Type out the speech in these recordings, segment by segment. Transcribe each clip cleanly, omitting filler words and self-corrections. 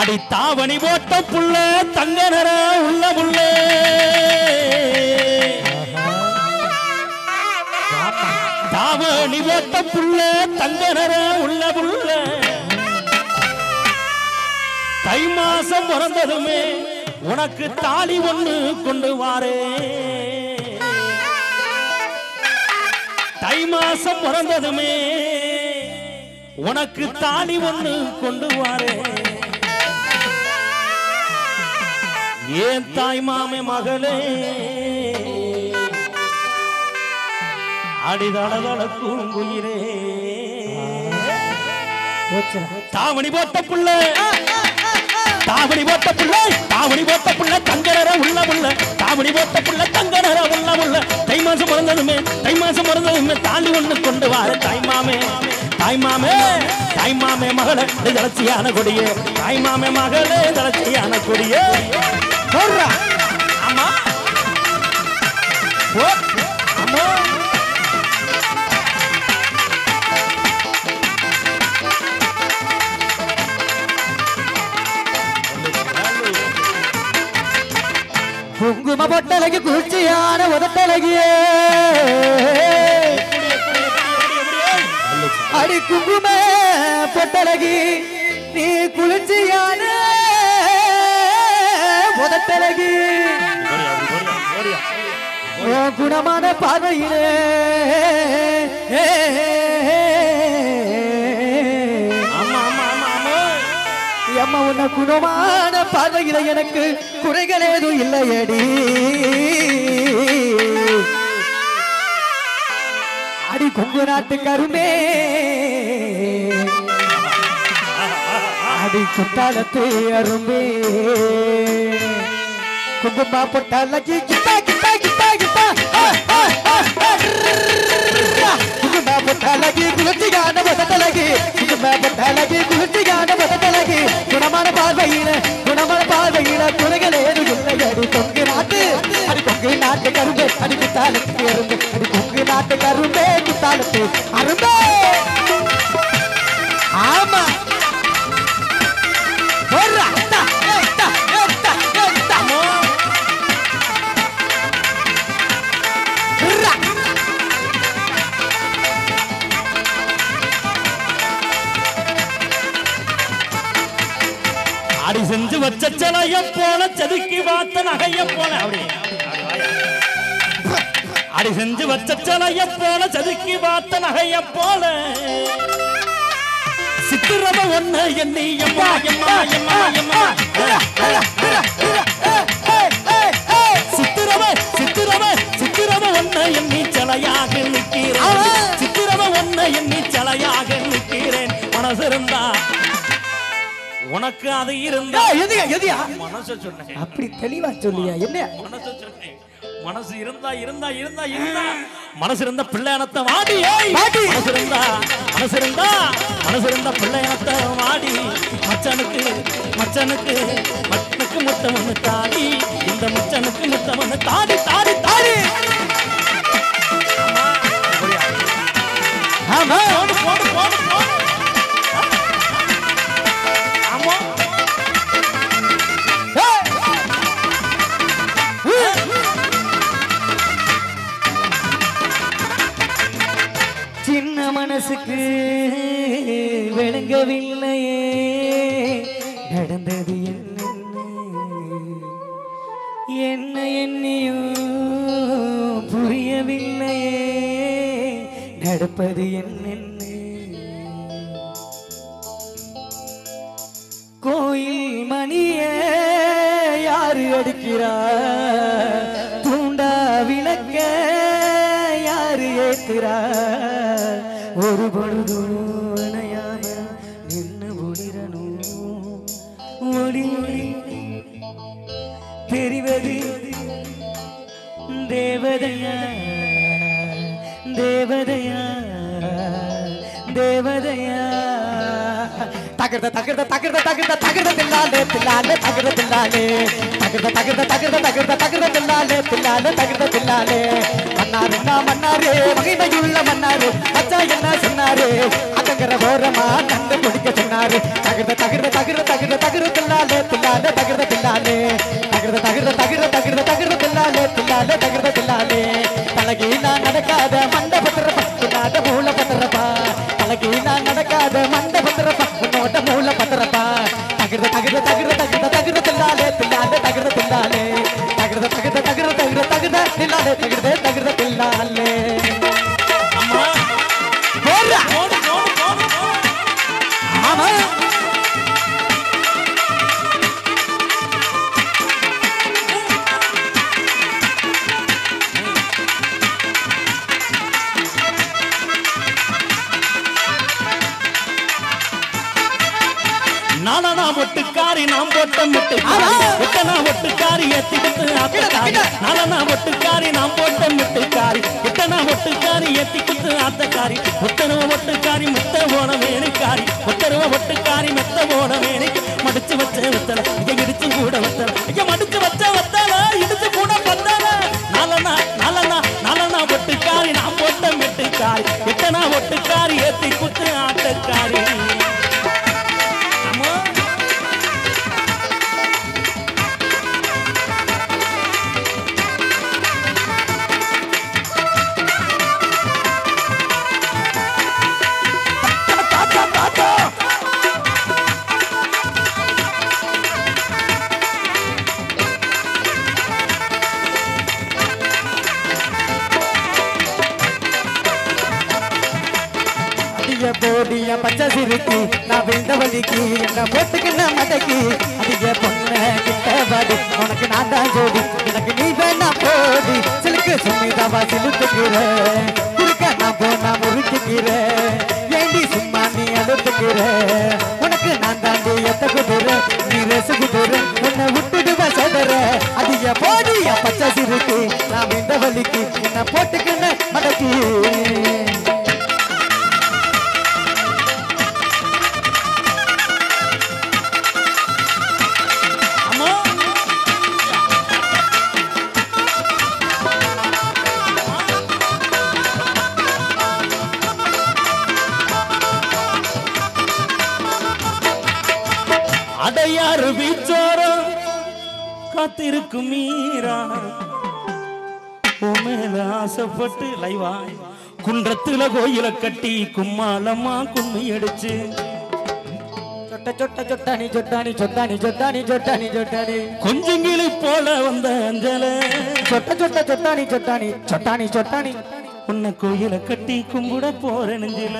அடி தாவணி போட்ட புள்ள தங்க நர உள்ள புள்ள தாவணி போட்ட புள்ள தங்க நர உள்ள புள்ள தை மாசம் பிறந்ததுமே உனக்கு தாலி ஒண்ணு கொண்டு வாரே தை மாசம் பிறந்ததுமே உனக்கு தாலி ஒண்ணு கொண்டு வாரே ஏன் தாய் மாமே மகளே அடிதளதளக்கும் குயிலே தாவணி போட்ட புள்ள தாவணி போட்ட புள்ள தாவணி போட்ட புள்ள தங்கனர உள்ள புள்ள தாவணி போட்ட புள்ள தங்கனர உள்ள புள்ள தை மாசம் பிறந்ததுமே தாலி ஒண்ணு கொண்டு வார தாய்மாமே தாய்மாமே தாய்மாமே மகளே தளர்ச்சியான கொடியே தாய்மாமே மகளே தளர்ச்சியான கொடியே ஆமா ஆமா குங்கும பொட்டலகி குளிர்ச்சியான உதட்டலகியே அடி குங்கும பொட்டலகி நீ குளிர்ச்சியான உதட்டலகி குணமான பார்வையிலே அம்மா உன்ன குணமான பார்வையில எனக்கு குறைகள் ஏதும் இல்லையடி அடி கொங்கு நாட்டு கருமே அடி குத்தாலத்து அரும்பே குங்குமா பொட்டாலகி கிட்டா கிட்டா கிட்டா கிட்டா குங்குமா பொட்டாலகி குளிர்ச்சியான உதட்டலகி குங்குமா பொட்டாலகி குளிர்ச்சியான உதட்டலகி குணமான பார்வையில குறைகள் ஏதும் இல்லை அடி கொங்கு நாட்டு கரும்பே அடி குத்தாலத்து அரும்பே அடி கொங்கு நாட்டு கரும்பே குத்தாலத்து அரும்பே ஆமா அடி செஞ்சு வச்ச சிலைய போல செதுக்கி வாத்த நகைய போல அடி செஞ்சு வச்ச சிலைய போல செதுக்கி வாத்த நகைய போல சித்திரம ஒண்ணு எண்ணி எம்மா எம்மா எம்மா எம்மா சித்திரம ஒண்ணு எண்ணி சிலையாக நிற்கிறேன் சித்திரம ஒண்ணு எண்ணி சிலையாக நிற்கிறேன் மனசு இருந்தா உனக்கு அது இருந்தா மனசு சொன்னேன் அப்படி தெளிவா சொல்லியா என்ன மனசு சொன்னேன் மனசு இருந்தா மனசு இருந்த பிள்ளையனத்தை வாடி மனசு இருந்தா பிள்ளையனத்தை வாடி மச்சனுக்கு முத்தம் ஒண்ணு தாடி இந்த மச்சனுக்கு முத்தம் ஒண்ணு தாடி தாடி தாடி ஆமா போடு சின்ன மனசுக்கு விளங்கவில்லையே நடந்தது என்ன எண்ணியோ புரியவில்லையே நடப்பது என்னென்ன கோயில் மணியே யாரு அடிக்கிறார் தூண்டா விளக்க யாரு ஏத்துறார் ஒரு பொழுதுணையாம நின்று ஒளிரணும் ஒளி ஒளி தெரிவது தேவதையா தேவதையா தேவதையா தக தகர்த தகர்த தகர்த தகர்த தகர்த தில்லாலே தில்லாலே தகர்த தில்லாலே தகர்த தகர்த தகர்த தகர்த தகர்த தில்லாலே தில்லாலே தகர்த தில்லாலே மன்னாரு மன்னாரு மகிமையுள்ள மன்னாரு அச்சா என்ன சொன்னாரு அதங்கர ஓரமா கண்டு பிடிக்க சொன்னாரு தகர்த தகர்த தகர்த தகர்த தகர்த தில்லாலே தில்லாலே தகர்த தில்லாலே தகர்த தகர்த தகர்த தகர்த தகர்த தில்லாலே தில்லாலே தகர்த தில்லாலே தலகீழா நடக்காத மண்டபத்திரப்பா உன்னோட மூல பத்திரப்பா தலகீழா நடக்காத மண்டபத்திரப்பா உன்னோட மூல பத்திரப்பா தகர்த தகர்த தகர்த தகர்த தகர்த தில்லாலே தில்லாலே தகர்த தில்லாலே தகர்த தகர்த தகர்த தகர்த தகர்த தில்லாலே தகர்த தகர்த தில்லாலே அம்மா போடா போடு போடு போடு ஆமா நானா ஒட்டுக்காரி நாம் போட்ட முட்டுக்காரி எத்தனா ஒட்டுக்காரி ஏத்தி குத்து ஆத்தக்காரி நானா ஒட்டுக்காரி நாம் போட்ட முட்டுக்காரி எத்தனா ஒட்டுக்காரி ஏத்தி குத்து ஆத்தக்காரி ஒத்தனவ ஒட்டுக்காரி முத்த போன வேணுக்காரி ஒத்தனவ ஒட்டுக்காரி மெத்த போன வேணுக்கு மடிச்சு வச்ச வத்தல இங்க இடிச்சு கூட வத்தல இங்க மடிச்சு வச்ச வத்தல இடிச்சு கூட வத்தல நாலனா ஒட்டுக்காரி நாம் போட்ட முட்டுக்காரி எத்தனா ஒட்டுக்காரி ஏத்தி குத்து ஆத்தக்காரி போடிய பச்சை சிரிக்கி நான் விழுந்த வலிக்கு என்ன போட்டுக்கின மடக்கி அதிக பொண்ணு கிட்ட வடி உனக்கு நான் தான் ஜோடி எனக்கு நீ வேணா போடி சிலுக்கு சும்மிதாவா சிலுத்துக்கிற குறுக்க நான் போனா முறுக்குக்கிற ஏண்டி சும்மா நீ அழுத்துக்கிற உனக்கு நான் தாண்டி எத்த குதிர நீ ரசு குதிர உன்னை விட்டுடுவ சதற அதிக போடிய பச்சை சிரிக்கி நான் விழுந்த வலிக்கு என்ன போட்டுக்கின மடக்கி அடையாறு வீச்சோரம் காத்திருக்கும் மீரா மேல ஆசைப்பட்டு லைவா குன்றத்துல கோயில கட்டி கும்மாளம்மா கும்மி அடிச்சு சொட்ட சொட்ட சொட்டானி சொட்டானி சொட்டானி சொட்டானி சொட்டானி சொட்டானி கொஞ்சங்கிளி போல வந்த அஞ்சல சொட்ட சொட்ட சொட்டானி சொட்டானி சொட்டானி சொட்டானி உன்னை கோயில கட்டி கும்பிட போற நெஞ்சில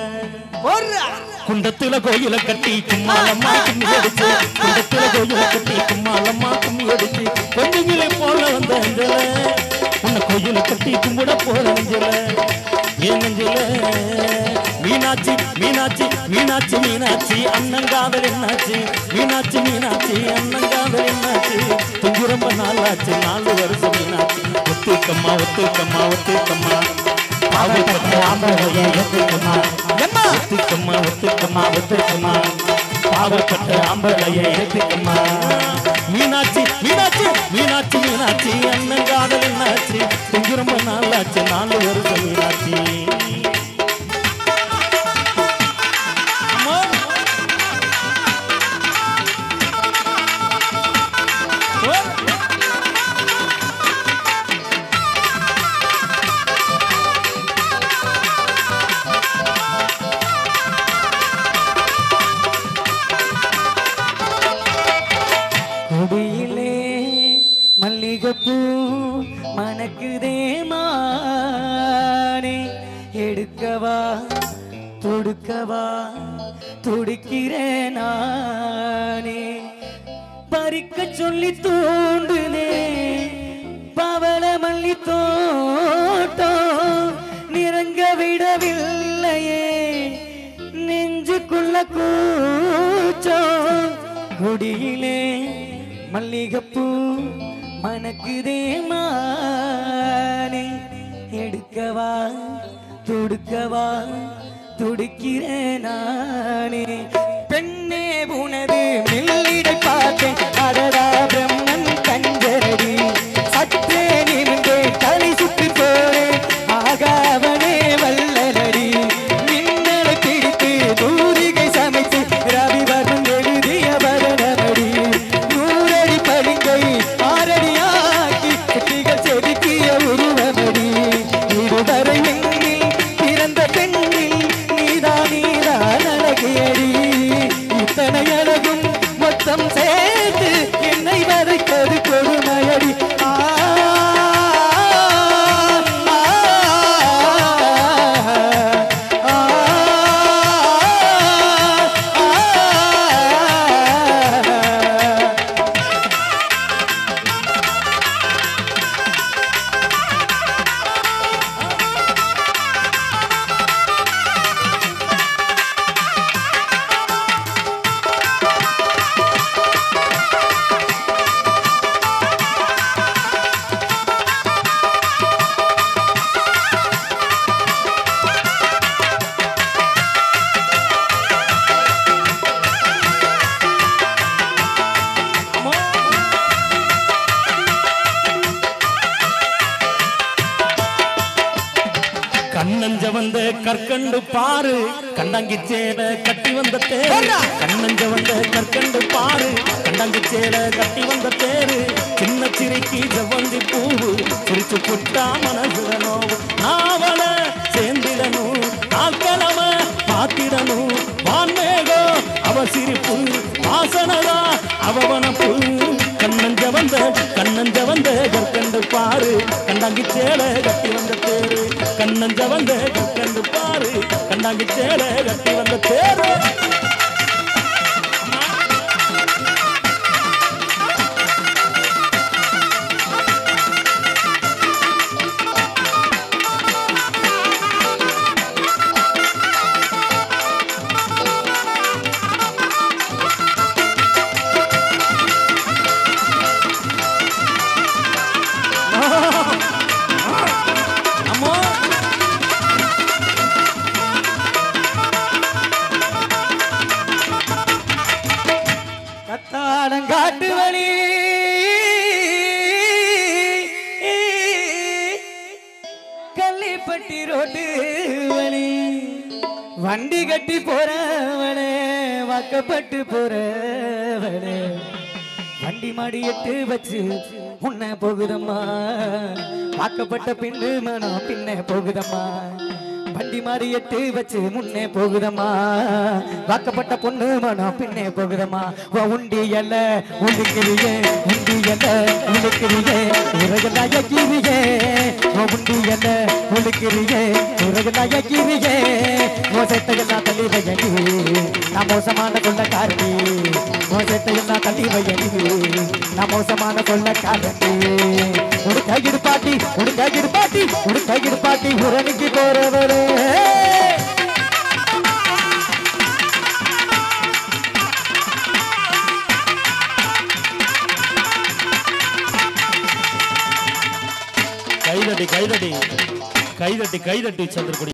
குண்டத்துல கோயில கட்டி கும்மாளம்மா கும்மி அடிச்சு குண்டத்துல கோயில கட்டி கும்மாளம்மா கும்மி அடிச்சு கொஞ்சங்கிளி போல வந்த அஞ்சல உன்னை கோயில கட்டி கும்பிட போற நெஞ்சில ஏன் நெஞ்சில மீனாட்சி மீனாட்சி மீனாட்சி மீனாட்சி அண்ணங்காதல் என்னாச்சு மீனாட்சி மீனாட்சி அண்ணங்காதல் என்னாச்சு கொஞ்சம் ரொம்ப நாளாச்சு 4 வருஷம் மீனாட்சி ஒத்துக்கம்மா ஒத்துக்கம்மா ஒத்துக்கம்மா பாவப்பட்ட ஆம்பளையே ஒத்துக்கம்மா ஒத்துக்கம்மா ஒத்துக்கம்மா ஒத்துக்கம்மா பாவப்பட்ட ஆம்பளையே ஏத்துக்கம்மா மீனாட்சி மீனாட்சி மீனாட்சி மீனாட்சி அண்ணங்காதல் என்னாச்சு கொஞ்சம் ரொம்ப நாளாச்சு 4 வருஷம் மீனாட்சி மல்லிகைப்பூ மணக்குதே மானே எடுக்கவா தொடுக்கவா துடிக்கிறேன் நானே பறிக்க சொல்லி தூண்டுதே பவள மல்லி தோட்டம் நிறங்க விடவில்லையே நெஞ்சுக்குள்ள கூச்சம் குடியிலே மல்லிகைப்பூ மணக்குதே மானே எடுக்கவா துடுக்கவா துடிக்கிறேன் நானே பெண்ணே உனது மெல்லிடை பார்த்தேன் அடடா பிரம்மன் கஞ்சரடி சற்றே நின்றே தலை சுற்றி போறேன் ஆகாவனே வல்லலடி மின்னலை பிடித்து தூரிகை சமைத்து ரவி வரும் எழுதிய பரணமடி நூறடி பளிங்கை ஆரடியாக்கி குட்டிகள் செதுக்கிய உருவமடி இதுவரை எண்ணில் பிறந்த பெண்ணில் நீதான் அழகியடி இத்தனை அழகும் மொத்தம் சேர்த்து என்னை வதைத்தது கொடுமையடி கண்ணஞ்ச வந்த கற்கண்டு பாரு கண்டாங்கி சேல கட்டி வந்த தேரு கண்ணஞ்ச வந்த கற்கண்டு பாரு கண்டாங்கி சேல கட்டி வந்த தேரு சின்ன சிரிக்கி ஜவந்தி பூவு சிரிச்சு புட்டா மனசுல நோவு நாவல சேர்ந்திடணும் நாட்களம பாத்திடணும் வான்மேகம் அவ சிரிப்பு வாசனதா அவவனப்பு கண்ணஞ்ச வந்த கற்கண்டு பாரு கண்டாங்கி சேல கட்டி வந்த தேரு கண்ணஞ்ச வந்த கற்கண்டு பாரு கண்டாங்கி சேல கட்டி வந்த தேரு காட்டு வழி கள்ளிப்பட்டி ரோட்டு வழி வண்டி கட்டி போறவனே வாக்கப்பட்டு போறவனே வண்டி மாடி எட்டு வச்சு உன்னை போகுதம்மா வாக்கப்பட்ட பின்னு மனம் பின்ன போகுதம்மா வண்டி மாறி எட்டு வச்சு முன்னே போகுதம்மா வாக்கப்பட்ட பொண்ணு மனம் பின்னே போகுதம்மா உண்டி எல்ல உழுக்கிறியே உண்டி எல்ல உழுக்கிறியே உலகநாயகிரியே உண்டி எல்ல உழுக்கிறியே உலகநாயகிரியே மோசத்தையெல்லாம் தள்ளி வையடி நான் மோசமான கொள்ளக்காரணி மோசத்தையெல்லாம் தள்ளி வையடி நான் மோசமான கொள்ளக்காரணி உடுக்காகிடு பாட்டி உரணிக்கு போறவரே கைதட்டி சந்திரகுடி